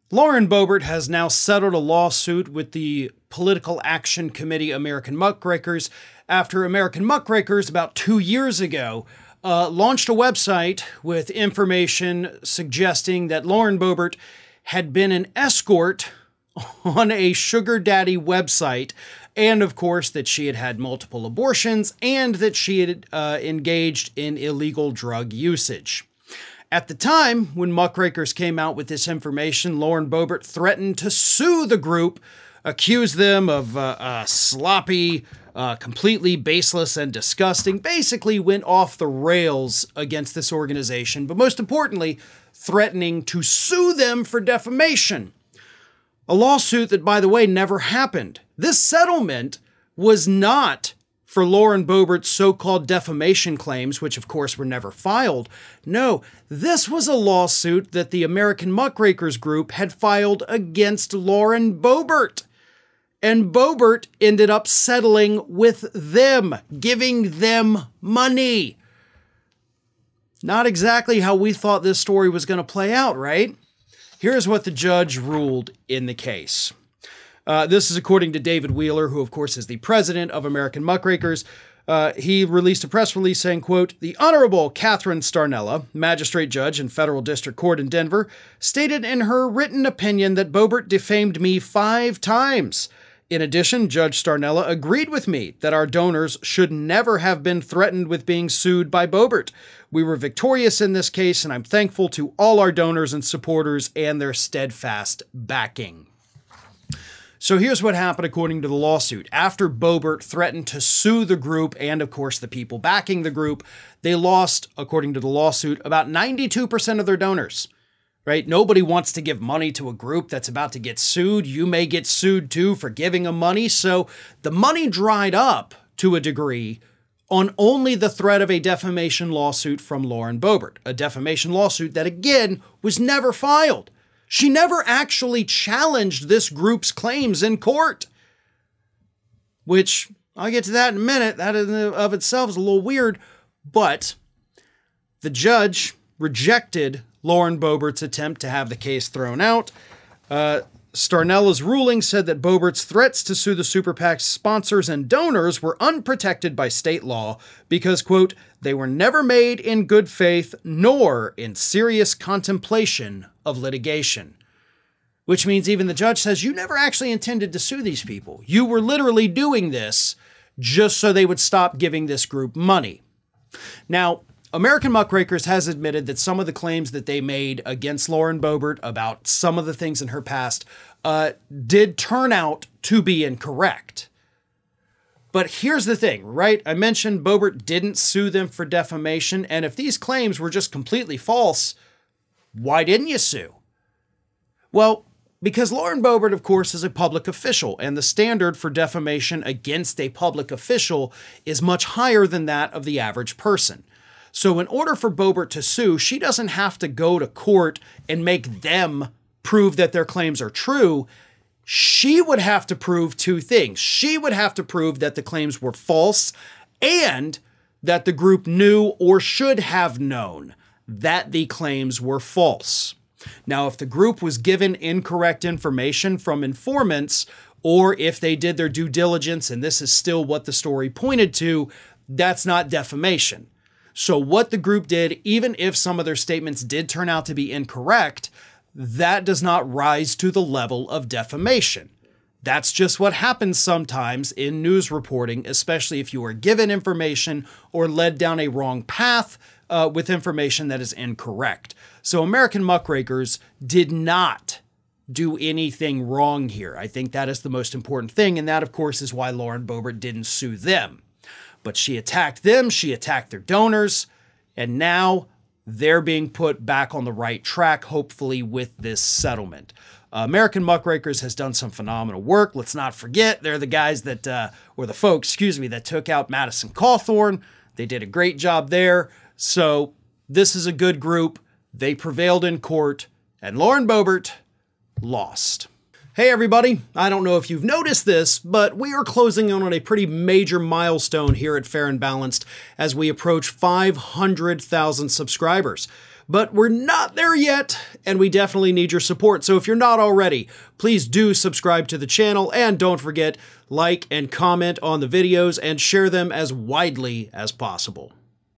Lauren Boebert has now settled a lawsuit with the Political Action Committee American Muckrakers after American Muckrakers, about 2 years ago, launched a website with information suggesting that Lauren Boebert had been an escort on a sugar daddy website, and of course that she had had multiple abortions and that she had engaged in illegal drug usage. At the time, when Muckrakers came out with this information, Lauren Boebert threatened to sue the group, accused them of sloppy, completely baseless and disgusting, basically went off the rails against this organization, but most importantly, threatening to sue them for defamation. A lawsuit that, by the way, never happened. This settlement was not for Lauren Boebert's so-called defamation claims, which of course were never filed. No, this was a lawsuit that the American Muckrakers group had filed against Lauren Boebert. And Boebert ended up settling with them, giving them money. Not exactly how we thought this story was going to play out, right? Here's what the judge ruled in the case. This is according to David Wheeler, who of course is the president of American Muckrakers. He released a press release saying, quote, "The Honorable Catherine Ella Magistrate Judge in Federal District Court in Denver, stated in her written opinion that Boebert defamed me 5 times. In addition, Judge Ella agreed with me that our donors should never have been threatened with being sued by Boebert. We were victorious in this case, and I'm thankful to all our donors and supporters and their steadfast backing." So here's what happened according to the lawsuit. After Boebert threatened to sue the group and, of course, the people backing the group, they lost, according to the lawsuit, about 92% of their donors. Right? Nobody wants to give money to a group that's about to get sued. You may get sued too for giving them money. So the money dried up to a degree on only the threat of a defamation lawsuit from Lauren Boebert, a defamation lawsuit that, again, was never filed. She never actually challenged this group's claims in court, which I'll get to that in a minute. That in and of itself is a little weird, but the judge rejected Lauren Boebert's attempt to have the case thrown out. Starnella's ruling said that Boebert's threats to sue the super PAC's sponsors and donors were unprotected by state law because, quote, "they were never made in good faith nor in serious contemplation of litigation." Which means even the judge says you never actually intended to sue these people. You were literally doing this just so they would stop giving this group money. Now, American Muckrakers has admitted that some of the claims that they made against Lauren Boebert about some of the things in her past did turn out to be incorrect. But here's the thing, right? I mentioned Boebert didn't sue them for defamation, and if these claims were just completely false, why didn't you sue? Well, because Lauren Boebert, of course, is a public official, and the standard for defamation against a public official is much higher than that of the average person. So in order for Boebert to sue, she doesn't have to go to court and make them prove that their claims are true. She would have to prove 2 things. She would have to prove that the claims were false and that the group knew or should have known that the claims were false. Now, if the group was given incorrect information from informants, or if they did their due diligence, and this is still what the story pointed to, that's not defamation. So what the group did, even if some of their statements did turn out to be incorrect, that does not rise to the level of defamation. That's just what happens sometimes in news reporting, especially if you are given information or led down a wrong path with information that is incorrect. So American Muckrakers did not do anything wrong here. I think that is the most important thing, and that, of course, is why Lauren Boebert didn't sue them. But she attacked them, she attacked their donors, and now they're being put back on the right track, hopefully, with this settlement. American Muckrakers has done some phenomenal work. Let's not forget, they're the guys that, or the folks, excuse me, that took out Madison Cawthorn. They did a great job there. So this is a good group. They prevailed in court, and Lauren Boebert lost. Hey everybody, I don't know if you've noticed this, but we are closing in on a pretty major milestone here at Fair and Balanced as we approach 500,000 subscribers. But we're not there yet, and we definitely need your support. So if you're not already, please do subscribe to the channel, and don't forget, like and comment on the videos and share them as widely as possible.